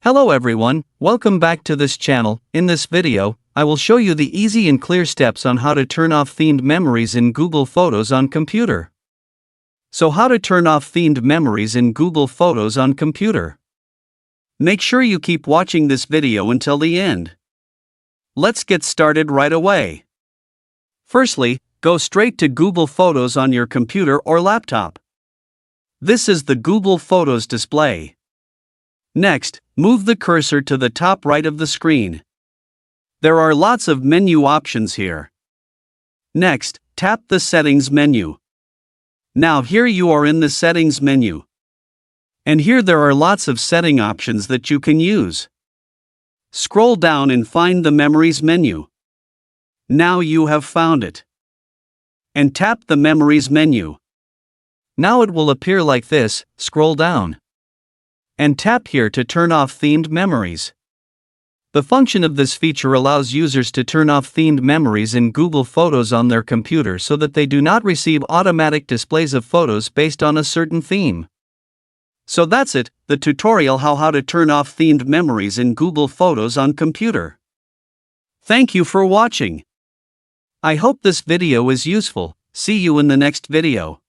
Hello everyone, welcome back to this channel. In this video, I will show you the easy and clear steps on how to turn off themed memories in Google Photos on computer. So how to turn off themed memories in Google Photos on computer. Make sure you keep watching this video until the end. Let's get started right away. Firstly, go straight to Google Photos on your computer or laptop. This is the Google Photos display. Next, move the cursor to the top right of the screen. There are lots of menu options here. Next, tap the Settings menu. Now here you are in the Settings menu. And here there are lots of setting options that you can use. Scroll down and find the Memories menu. Now you have found it. And tap the Memories menu. Now it will appear like this. Scroll down. And tap here to turn off themed memories. The function of this feature allows users to turn off themed memories in Google Photos on their computer so that they do not receive automatic displays of photos based on a certain theme. So that's it, the tutorial how to turn off themed memories in Google Photos on computer. Thank you for watching. I hope this video is useful. See you in the next video.